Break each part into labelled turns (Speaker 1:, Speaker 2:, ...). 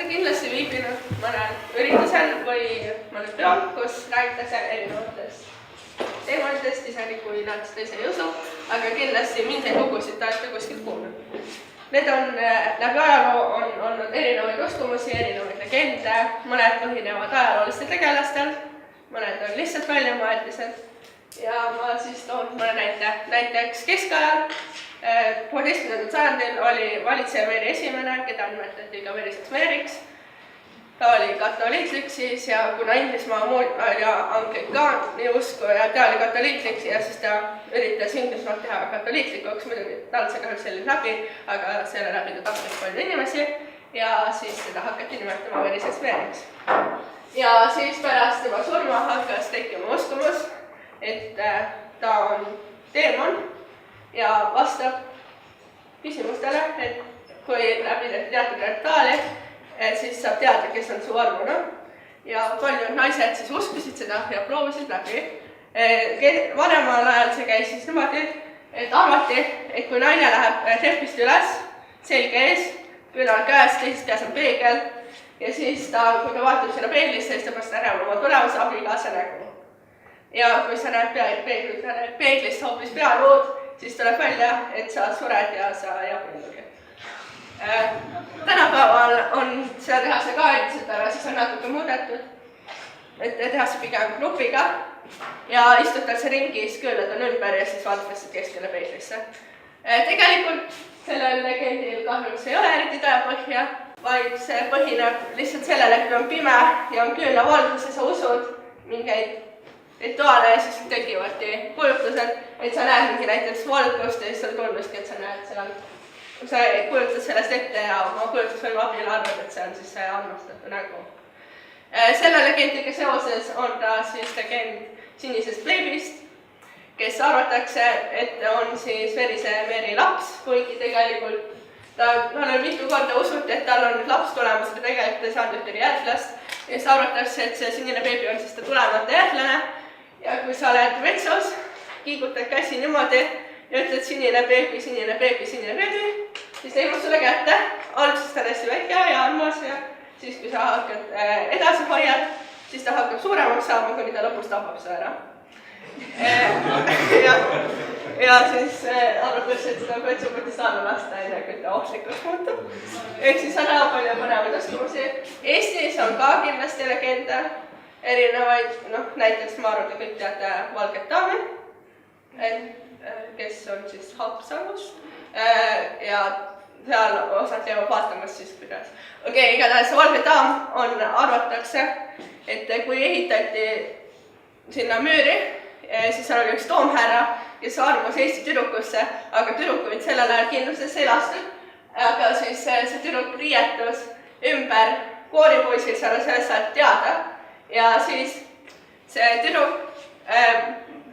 Speaker 1: kindlasti viibinud mõnel üritusel või mõnel peol, kus räägitakse erinevatest teemadest, isegi kui nad seda ise ei usu, aga kindlasti milliseid lugusid ta olete kuskilt kuulnud. Need on läbi ajaloo on olnud erinevaid uskumusi, erinevaid legende, mõned põhinevad ajaloolistel tegelastel, mõned on lihtsalt väljamõeldised. Ja ma siis toon mõne näite. Näiteks keskajal 16. sajandil oli valitseja Mary esimene, keda nimetati ka veriseks Maryks. Ta oli katoliitlik siis ja kuna Inglismaa ja anglikaani usku ja ta oli katoliitlik ja siis ta üritas Inglismaalt teha katoliitlikuks, muidugi tal see kahjuks selline läbi, aga selle läbi ta tapis palju inimesi ja siis seda hakati nimetama veriseks Maryks. Ja siis pärast tema surma hakkas tekkima uskumus, et ta on teemon ja vastab küsimustele, et kui läbi teatud rituaali, siis saab teada, kes on su armuna. Ja paljud naised siis uskusid seda ja proovisid läbi. Vanemal ajal see käis siis niimoodi, et arvati, et kui naine läheb trepist üles, selge ees, külal käes, teisest käes on peegel ja siis kui ta vaatab sinna peeglisse, siis ta peaks nägema oma tulevase abikaasa nägu. Ja kui sa näed peeglist hoopis pealood, siis tuleb välja, et sa sured ja sa ei abiellugi. Tänapäeval on seda tehase ka endiselt, aga siis on natuke muudetud, et tehase pigem grupiga ja istutakse ringis, küüled on ümber ja siis vaadatakse keskele peeglisse. Tegelikult sellel legendil kahjuks ei ole eriti tõepõhja, vaid see põhineb lihtsalt sellele, kui on pime ja on küünla valgus ja sa usud mingeid rituaale ja siis tekivadki kujutused, et sa näed mingi näiteks valgust ja siis sul tunnuski, et sa näed seal. Sa kujutad sellest ette ja oma kujutusvõime abil arvad, et see on siis see armastatu nägu. Selle legendiga seoses on ta siis legend sinisest beebist, kes arvatakse, et on siis verise Mary laps, kuigi tegelikult tal on mitu korda usuti, et tal on laps tulemas, aga tegelikult ei saanud ühtegi järglast. Ja siis arvatakse, et see sinine beebi on siis ta tulemata järglane. Ja kui sa oled vetsus, kiigutad käsi niimoodi ja ütled sinine beebi, sinine beebi, sinine beebi, siis teemad sulle kätte, alguses ta on hästi väike ja armas ja siis kui sa hakkad edasi hoiad, siis ta hakkab suuremaks saama, kuni ta lõpus tapab su ära. Ja siis arvatakse, et seda võtsupõti saada lasta enne, kui ta ohtlikuks muutub. Ehk siis on väga palju põnevaid uskumusi. Eestis on ka kindlasti legende erinevaid, näiteks ma arvan, et kõik teate Valget daami, kes on siis Haapsalust ja seal osad jäävad vaatamas siis kuidas. Okei, igatahes Valge daam on, arvatakse, et kui ehitati sinna müüri, siis seal oli üks toomhärra, kes arvas Eesti tüdrukusse, aga tüdrukuid sellel ajal kindlusesse ei lastud. Aga siis see tüdruk riietus ümber kooripoisil, seal sellest saad teada. Ja siis see tüdruk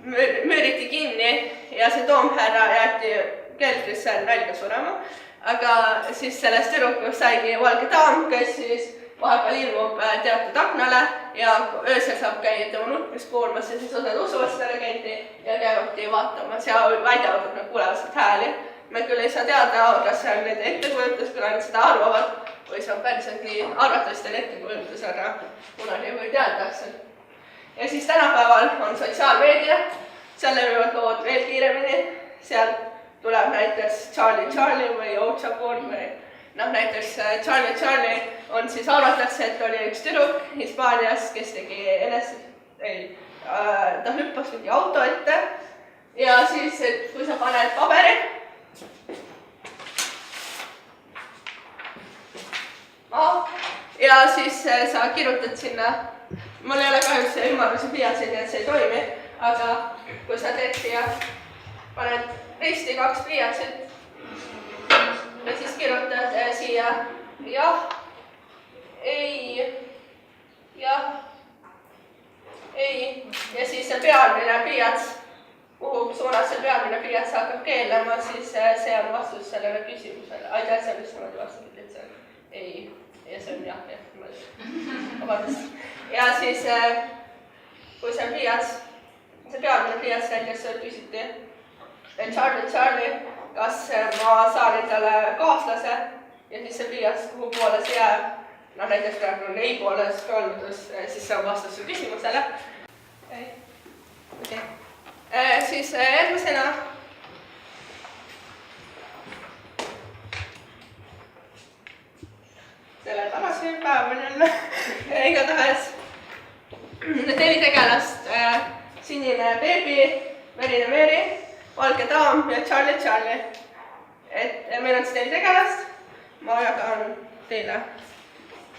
Speaker 1: müüriti kinni ja see toomhärra jäeti keldrisse nälga surema. Aga siis sellest tüdrukust saigi Valge daam, kes siis vahepeal ilmub teatud aknale ja öösel saab käia tema nutmist kuulmas ja siis osad usuvad seda legendi ja käivadki vaatamas ja väidavad, et nad kuulevad sealt hääli. Me küll ei saa teada, kas see on nende ettekujutus, kui nad seda arvavad või see on päriselt nii arvatavasti ettekujutus, aga kunagi ei või teada. Ja siis tänapäeval on sotsiaalmeedia, seal levivad lood veel kiiremini, seal tuleb näiteks Charlie või Ochaborn või näiteks Charlie on siis arvatakse, et oli üks tüdruk Hispaanias, kes tegi ta hüppas mingi auto ette ja siis, et kui sa paned paberi ja siis sa kirjutad sinna, mul ei ole kahjuks ümmarguse pliiatsi, nii et see ei toimi, aga kui sa teed siia, paned risti 2 pliiatsit ja siis kirjutad siia jah, ei, jah, ei ja siis see pealmine pliiats, kuhu suunas see pealmine pliiats hakkab keelama, siis see on vastus sellele küsimusele. Aitäh, see on vist niimoodi vastatud, et see on ei ja see on jah, niimoodi. Ja siis kui see pliiats, see pealmine pliiats näiteks küsiti, et Charlie, kas ma saan endale kaaslase ja siis see pliiats, kuhu poole see jääb, noh, näiteks praegu on ei pooles kaaludus, siis see on vastus su küsimusele. Okay. Siis järgmisena selle tagasi päev on jälle igatahes 4 tegelast, sinine beebi, verine Mary, valge daam ja Charlie. Et meil on siis 4 tegelast, ma jagan teile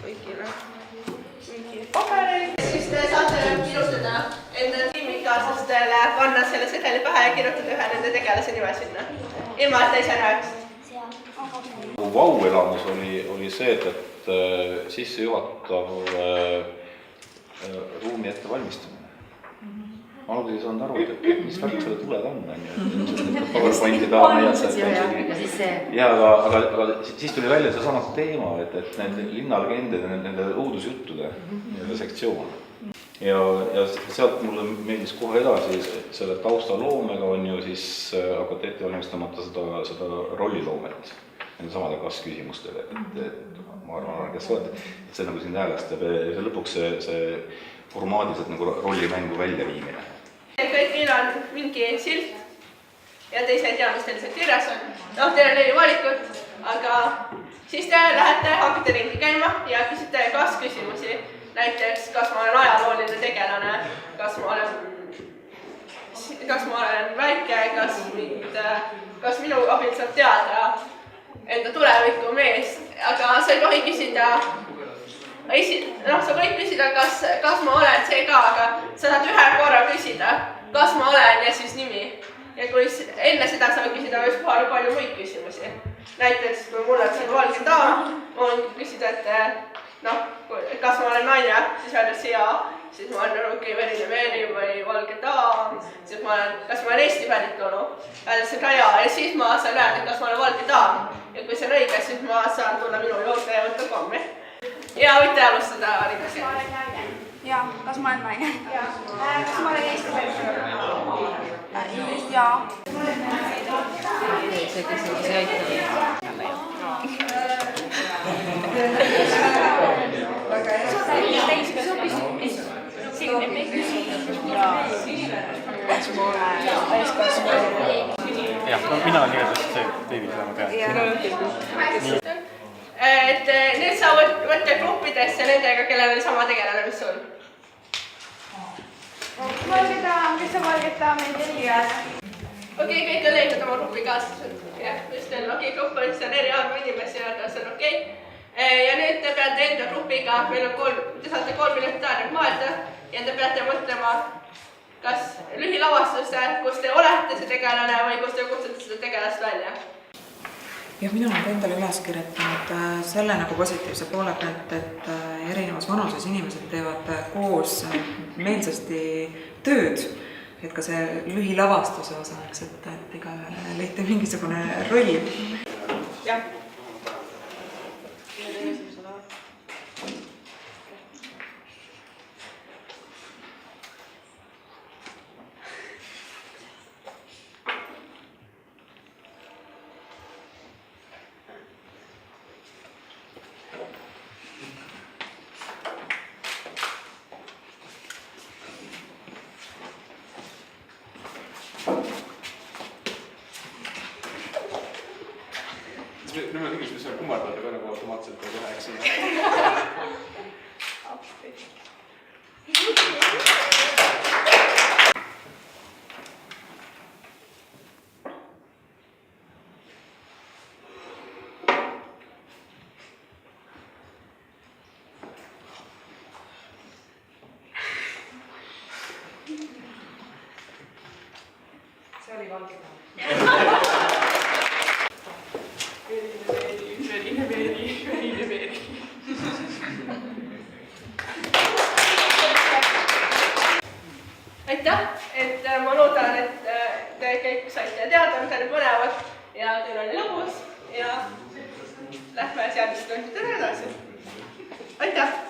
Speaker 1: kõigile mingi paberi. Siis te saate kirjutada enda tiimikaaslastele, panna selle sedeli pähe ja kirjutada ühe nende tegelase nime sinna, ilma et te ise näeks.
Speaker 2: Vau-elamus oli see, et sissejuhatav ruumi ette valmistamine. Ma alguses ei saanud aru, et mis värk selle tuled on, PowerPointi taha näidata. Ja aga siis tuli välja seesama teema, et need linnalegende, nende õudusjuttude sektsioon. Ja sealt mulle meeldis kohe edasi selle taustaloomega on ju siis hakati ette valmistamata seda rolliloomet. Nende samade kas-küsimustele, ma arvan, kes olete, et see nagu siin häälestab ja lõpuks see formaadiliselt nagu rollimängu väljaviimine.
Speaker 1: Kõigil on mingi silt ja te ise ei tea, mis teil see kirjas on. Noh, teil on 4 valikut, aga siis te lähete, hakkate ringi käima ja küsite kas-küsimusi. Näiteks, kas ma olen ajalooline tegelane, kas ma olen väike, kas minu abil saab teada enda tuleviku mees, aga sa ei tohi küsida, sa võid küsida, kas ma olen see ka, aga sa saad ühe korra küsida, kas ma olen ja siis nimi. Ja kui enne seda sa võid küsida palju muid küsimusi. Näiteks, kui mul on siin valge daam, ma võin küsida, et kas ma olen naine, siis öeldes jaa, siis ma olen verine Mary või valge daam, siis kas ma olen Eesti päritolu, öeldes seda jaa ja siis ma saan öelda, kas ma olen valge daam. Ja kui see on õige, siis ma saan tulla minu juurde ja võtta kommi. Ja võite alustada Arinasi.
Speaker 3: Jaa, kas ma olen naine?
Speaker 1: Jaa.
Speaker 3: Kas ma olen Eesti päritolu? Jaa.
Speaker 4: See küsimus ei aita.
Speaker 5: Jah, mina olen igatahes see David, mida ma tean.
Speaker 1: Et nüüd sa võtta gruppidesse nendega, kellel oli sama tegelane, mis sul.
Speaker 3: Valge daam, kes on valge daam, ei telijas.
Speaker 1: Okei, kõik on leidnud oma grupikaaslased. Jah, just teil grupp on, siis on eri arvu inimesi, aga see on okei. Ja nüüd te peate enda grupiga, te saate 3 minutit aega mõelda ja te peate mõtlema, kas lühilavastuste, kus te olete see tegelane või kus te kutsute seda tegelast välja.
Speaker 6: Ja mina olen endale üles kirjutanud selle nagu positiivse poole pealt, et erinevas vanuses inimesed teevad koos meelsasti tööd, et ka see lühilavastuse osa, et igaühele leiti mingisugune roll.
Speaker 1: Jah.
Speaker 5: Nüüd ma tegin, mis on kummardada ka nagu automaatselt või läheks sinna.
Speaker 6: See oli valge daam.
Speaker 1: Aitäh, et ma loodan, et te kõik saite teada, mida need põnevad ja teil oli lõbus ja lähme seadustundidele edasi. Aitäh!